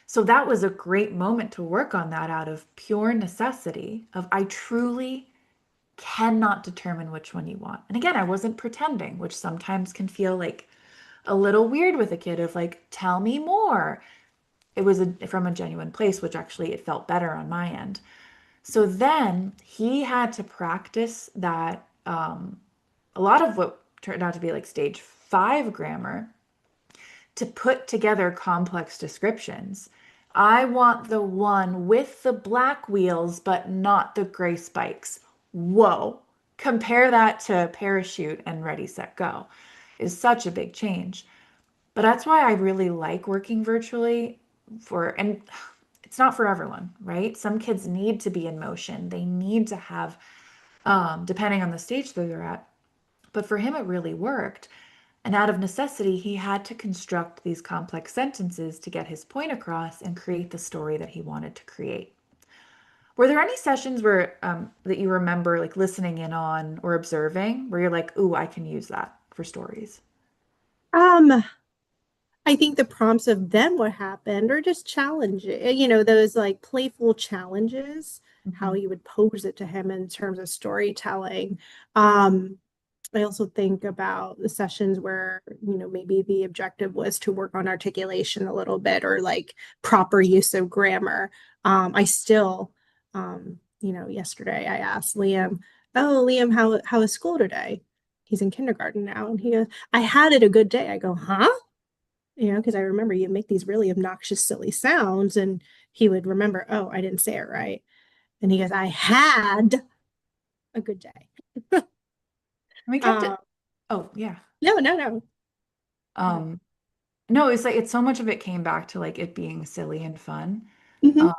So that was a great moment to work on that out of pure necessity of I truly cannot determine which one you want. And again, I wasn't pretending, which sometimes can feel like a little weird with a kid of like, tell me more. It was from a genuine place, which actually it felt better on my end. So then he had to practice that, a lot of what turned out to be like stage 5 grammar to put together complex descriptions. I want the one with the black wheels, but not the gray spikes. Whoa. Compare that to parachute and ready, set, go is such a big change. But that's why I really like working virtually and it's not for everyone, right? Some kids need to be in motion. They need to have, depending on the stage that they're at. But for him, it really worked. And out of necessity, he had to construct these complex sentences to get his point across and create the story that he wanted to create. Were there any sessions where that you remember like listening in on or observing where you're like, "Ooh, I can use that for stories"? Um, I think the prompts of then what happened or just challenges, those like playful challenges, how Mhm. you would pose it to him in terms of storytelling. Um, I also think about the sessions where, maybe the objective was to work on articulation a little bit or like proper use of grammar. I still, yesterday I asked Liam, "Oh, Liam, how is school today?" He's in kindergarten now, and he goes, "I had it a good day." I go, "Huh?" Because I remember you make these really obnoxious, silly sounds, and he would remember, "Oh, I didn't say it right." And he goes, "I had a good day." And we kept it. Uh, Oh, yeah. no, no, no. Um, no, it's like it's so much of it came back to like it being silly and fun. Mhm. Um,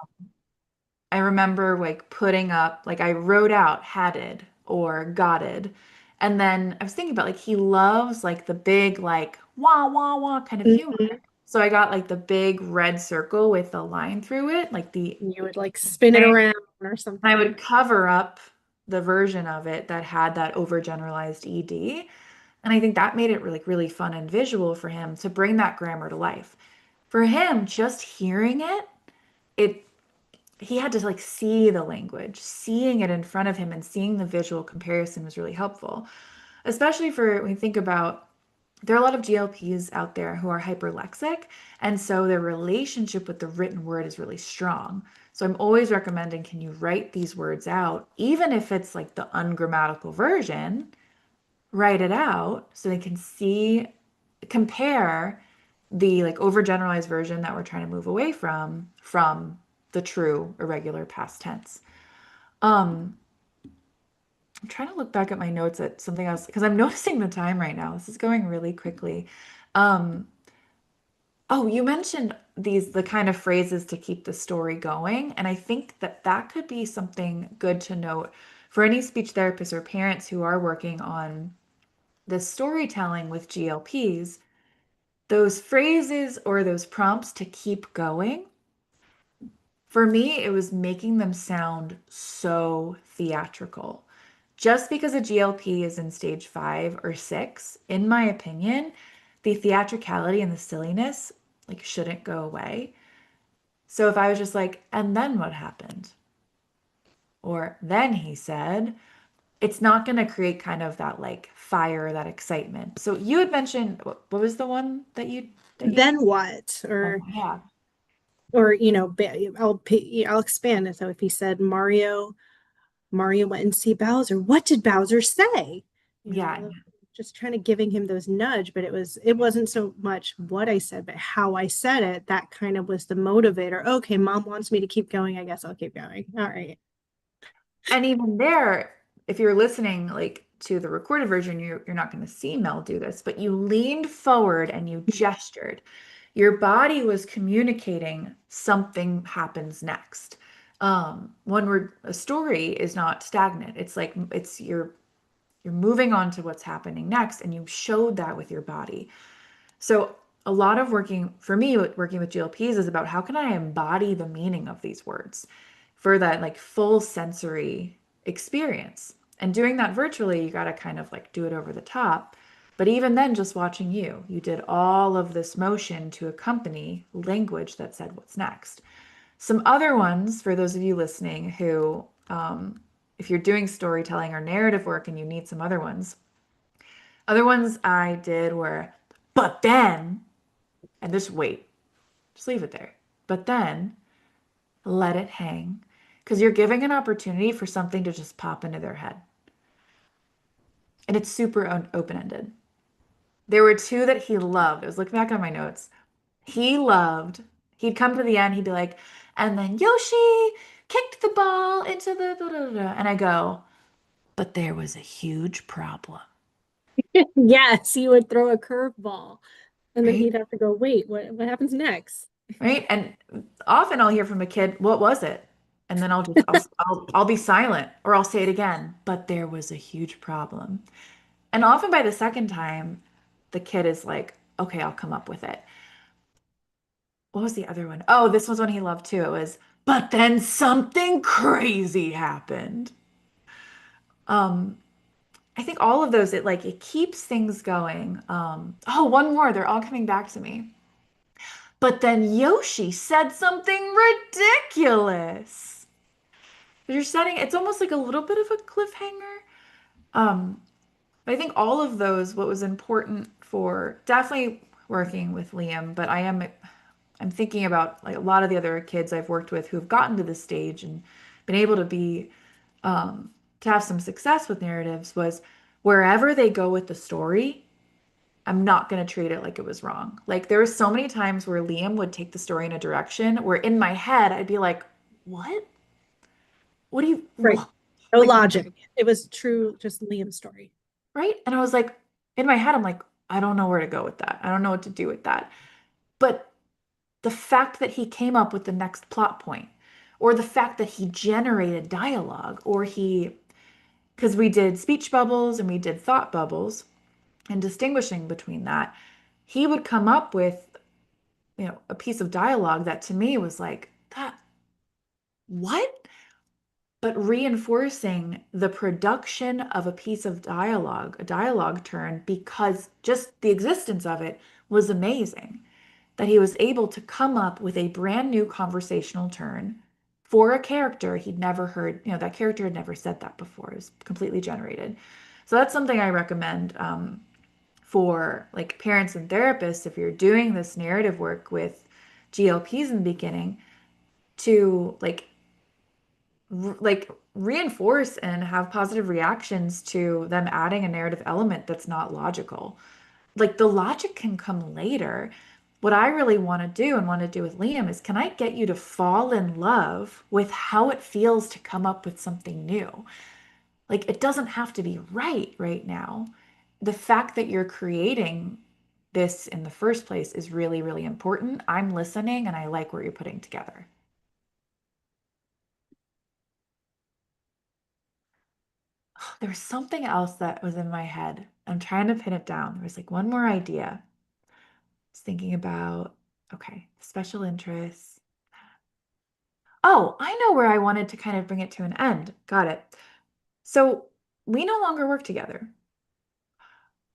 I remember like putting up, like I wrote out hatted or gotted. And then I was thinking about like he loves like the big like wah wah wah kind of humor. Mhm. So I got like the big red circle with the line through it, like the You would like spin it thing. around or I something. would cover up the version of it that had that overgeneralized ED. And I think that made it really fun and visual for him to bring that grammar to life. For him, just hearing it, it he had to like see the language, seeing it in front of him and seeing the visual comparison was really helpful. Especially for when you think about there are a lot of GLPs out there who are hyperlexic, and so their relationship with the written word is really strong. So I'm always recommending can you write these words out, even if it's like the ungrammatical version, write it out so they can see, compare the like overgeneralized version that we're trying to move away from the true irregular past tense. Um, I'm trying to look back at my notes at something else because I'm noticing the time right now. This is going really quickly. Um, oh, you mentioned the kind of phrases to keep the story going, and I think that that could be something good to note for any speech therapists or parents who are working on the storytelling with GLPs, those phrases or those prompts to keep going. For me, it was making them sound so theatrical. Just because a GLP is in stage 5 or 6, in my opinion, the theatricality and the silliness like shouldn't go away. So if I was just like, and then what happened? Or then he said, it's not going to create kind of that like fire, that excitement. So you had mentioned what was the one that you Then what? yeah. Or I'll expand it. So if he said Mario went and see Bowser, what did Bowser say? Yeah. Just trying to giving him those nudge, but it wasn't so much what I said, but how I said it. That kind of was the motivator. Okay, mom wants me to keep going. I guess I'll keep going. All right. And even there, if you're listening like to the recorded version, you're not going to see Mel do this, but you leaned forward and you gestured. Your body was communicating something happens next. One word, a story is not stagnant. It's like you're moving on to what's happening next, and you showed that with your body. So a lot of working for me, working with GLPs is about how can I embody the meaning of these words for that like full sensory experience. And doing that virtually, you got to kind of like do it over the top. But even then, just watching you did all of this motion to accompany language that said what's next. Some other ones for those of you listening who, if you're doing storytelling or narrative work and you need some other ones I did were, but then, and just wait, just leave it there. But then let it hang because you're giving an opportunity for something to just pop into their head. And it's super open-ended. There were two that he loved. I was looking back on my notes. He loved, he'd come to the end, he'd be like, and then Yoshi kicked the ball into the blah, blah, blah. And I go, but there was a huge problem, Yes, you would throw a curveball, and then right? he'd have to go, wait, what happens next? Right? And often I'll hear from a kid, what was it? And then I'll be silent or I'll say it again, but there was a huge problem. And often by the second time, the kid is like, okay, I'll come up with it. What was the other one? Oh, this was one he loved too. It was, but then something crazy happened. Um, I think all of those, it keeps things going. Oh, one more. They're all coming back to me. But then Yoshi said something ridiculous. You're setting, it's almost like a little bit of a cliffhanger. Um, but I think all of those, what was important for definitely working with Liam, but I'm thinking about like a lot of the other kids I've worked with who have gotten to this stage and been able to be to have some success with narratives was wherever they go with the story, I'm not going to treat it like it was wrong. Like there were so many times where Liam would take the story in a direction where in my head I'd be like, "What? What do you Right. No like?" logic. It was true, just Liam's story. Right? And I was like, in my head, I'm like, I don't know where to go with that. I don't know what to do with that. But the fact that he came up with the next plot point, or the fact that he generated dialogue, because we did speech bubbles and we did thought bubbles, and distinguishing between that, he would come up with, a piece of dialogue that to me was like, that, what? But reinforcing the production of a piece of dialogue, a dialogue turn, because just the existence of it was amazing. That he was able to come up with a brand new conversational turn for a character he'd never heard, that character had never said that before. It was completely generated. So that's something I recommend for like parents and therapists if you're doing this narrative work with GLPs in the beginning to reinforce and have positive reactions to them adding a narrative element that's not logical. Like the logic can come later. What I really want to do and want to do with Liam is can I get you to fall in love with how it feels to come up with something new? Like it doesn't have to be right now. The fact that you're creating this in the first place is really, really important. I'm listening and I like what you're putting together. There was something else that was in my head. I'm trying to pin it down. There was like one more idea. I was thinking about, okay, special interests. Oh, I know where I wanted to kind of bring it to an end. Got it. So we no longer work together.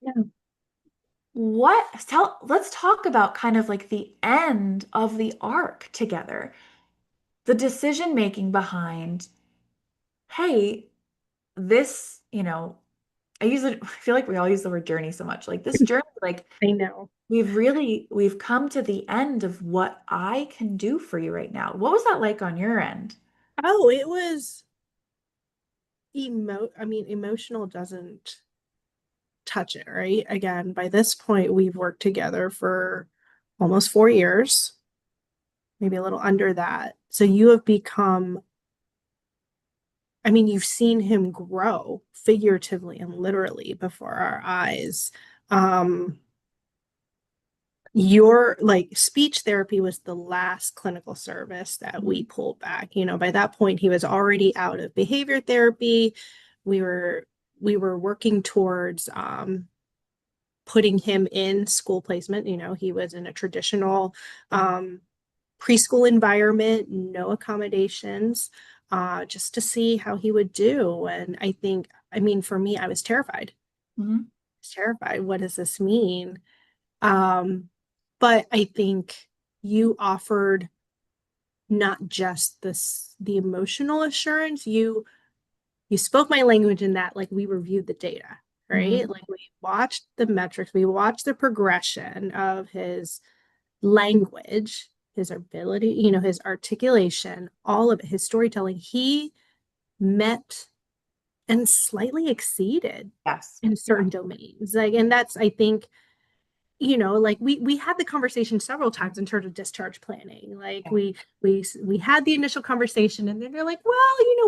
Yeah. Let's talk about kind of like the end of the arc together. The decision making behind, hey, this, I feel like we all use the word journey so much. Like this journey, like I know. we've come to the end of what I can do for you right now. What was that like on your end? Oh, it was emotional doesn't touch it, right? Again, by this point, we've worked together for almost 4 years, maybe a little under that. So you have become, you've seen him grow figuratively and literally before our eyes. Um, your like speech therapy was the last clinical service that we pulled back. By that point, he was already out of behavior therapy. We were working towards putting him in school placement. He was in a traditional preschool environment, no accommodations, just to see how he would do. And for me, I was terrified. Mhm. I was terrified. What does this mean? Um, but I think you offered not just the emotional assurance, you you spoke my language in that, like, we reviewed the data, right? Mhm. Like, we watched the metrics, we watched the progression of his language, his ability, his articulation, all of it, his storytelling. He met and slightly exceeded Yes. in Yeah. certain domains. Like, and that's, I think, like, we had the conversation several times in terms of discharge planning. Like, Yeah. we had the initial conversation, and then they're like, well,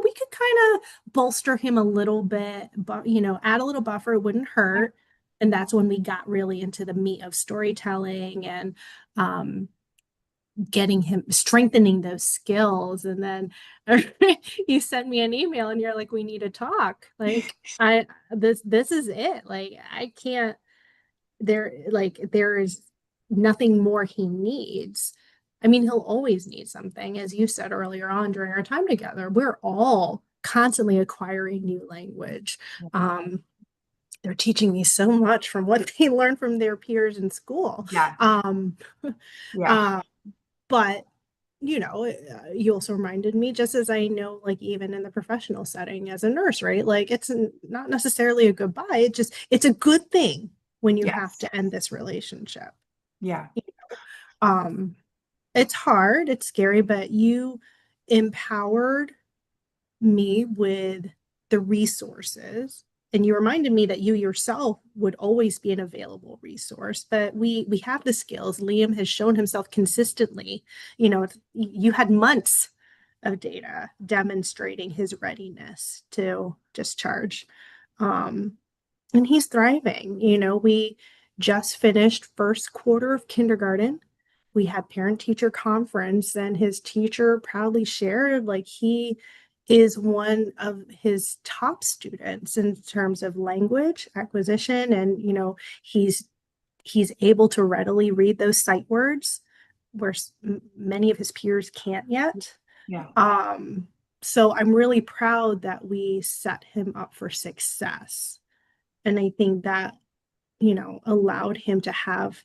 we could kind of bolster him a little bit, but add a little buffer, it wouldn't Yeah. hurt. And that's when we got really into the meat of storytelling and getting him strengthening those skills. And then you sent me an email and you're like, we need to talk. Like, this is it. Like, I can't, there is nothing more he needs. I mean, he'll always need something. As you said earlier on during our time together, we're all constantly acquiring new language. um, they're teaching me so much from what they learn from their peers in school. Yeah. um, Yeah. uh, but you also reminded me, just as I know, like, even in the professional setting as a nurse, right? Like, it's not necessarily a goodbye. It's a good thing when you have Yes. to end this relationship. Yeah. Um, it's hard, it's scary, but you empowered me with the resources, and you reminded me that you yourself would always be an available resource. But we have the skills. Liam has shown himself consistently. You had months of data demonstrating his readiness to discharge. um, and he's thriving. We just finished first quarter of kindergarten. We had parent teacher conference, and his teacher proudly shared, like, he is one of his top students in terms of language acquisition. And he's able to readily read those sight words where many of his peers can't yet. Yeah. um so I'm really proud that we set him up for success. And I think that, allowed him to have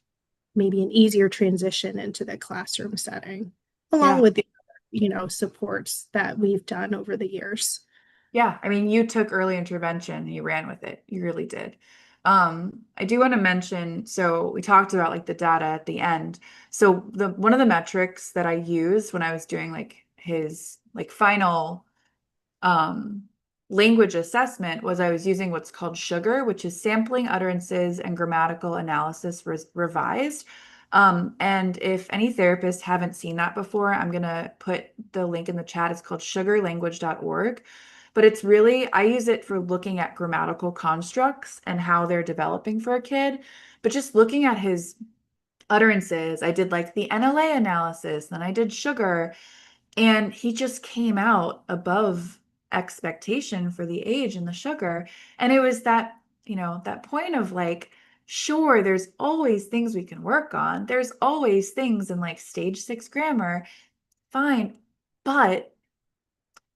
maybe an easier transition into the classroom setting, along Yeah. with the, supports that we've done over the years. Yeah. I mean, you took early intervention and you ran with it. You really did. I do want to mention, so we talked about like the data at the end. So the one of the metrics that I used when I was doing like his like final um, language assessment was I was using what's called SUGAR, which is sampling, utterances, and grammatical analysis revised. And if any therapists haven't seen that before, I'm going to put the link in the chat. It's called sugarlanguage.org. But it's really, I use it for looking at grammatical constructs and how they're developing for a kid. But just looking at his utterances, I did like the NLA analysis, then I did SUGAR, and he just came out above expectation for the age and the SUGAR. And it was that, that point of like, sure, there's always things we can work on. There's always things in like stage 6 grammar, fine. But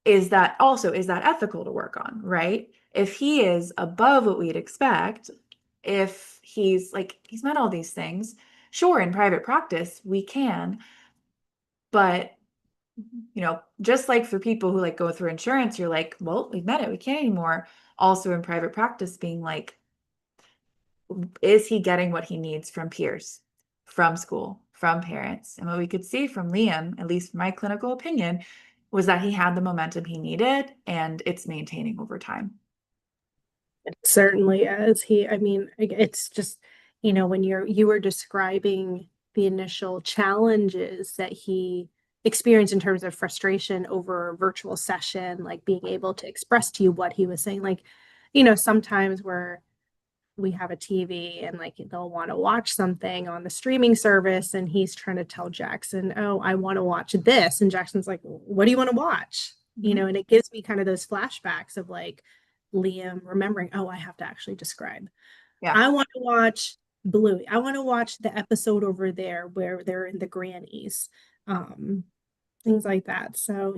is that ethical to work on, right? If he is above what we'd expect, if he's met all these things, sure, in private practice, we can, but just like for people who like go through insurance, you're like, well, we've met it, we can't anymore. Also in private practice, being like, is he getting what he needs from peers, from school, from parents? And what we could see from Liam, at least my clinical opinion, was that he had the momentum he needed and it's maintaining over time. It certainly is. I mean, it's just, when you were describing the initial challenges that he experienced in terms of frustration over a virtual session, like being able to express to you what he was saying, like, sometimes where we have a TV and like they'll want to watch something on the streaming service, and he's trying to tell Jackson, oh, I want to watch this. And Jackson's like, what do you want to watch? Mhm. And it gives me kind of those flashbacks of like Liam remembering, oh, I have to actually describe. Yeah. I want to watch Bluey. I want to watch the episode over there where they're in the grannies, um, things like that. So,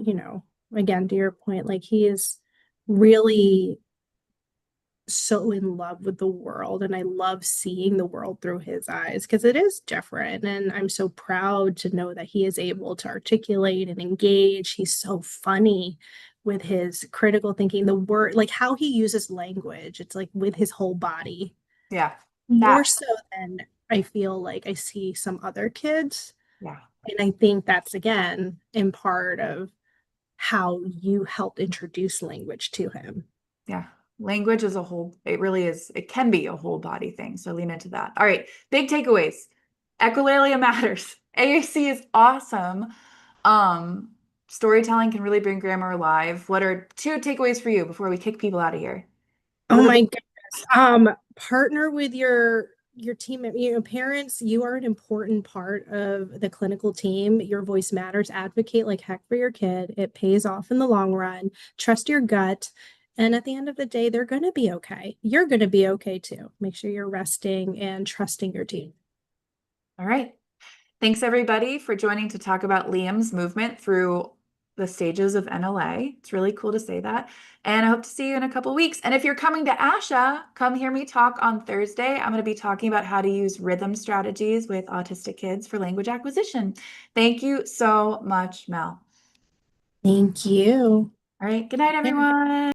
again, to your point, like, he is really so in love with the world, and I love seeing the world through his eyes because it is different. And I'm so proud to know that he is able to articulate and engage. He's so funny. with his critical thinking, the word, like how he uses language. It's like with his whole body, Yeah. more That, so than I feel like I see some other kids. yeah. And I think that's again in part of how you helped introduce language to him. Yeah. Language is a whole, it really is, it can be a whole body thing. So lean into that. All right. Big takeaways. Echolalia matters. AAC is awesome. Um, Storytelling can really bring grammar alive. What are two takeaways for you before we kick people out of here? Oh What are the my goodness. Partner with your team, parents, you are an important part of the clinical team. Your voice matters. Advocate like heck for your kid. It pays off in the long run. Trust your gut. And at the end of the day, they're going to be okay. You're going to be okay too. Make sure you're resting and trusting your team. All right. Thanks everybody for joining to talk about Liam's movement through the stages of NLA. It's really cool to say that. And I hope to see you in a couple weeks. And if you're coming to ASHA, come hear me talk on Thursday. I'm going to be talking about how to use rhythm strategies with autistic kids for language acquisition. Thank you so much, Mel. Thank you. All right. Good night, Yeah. everyone.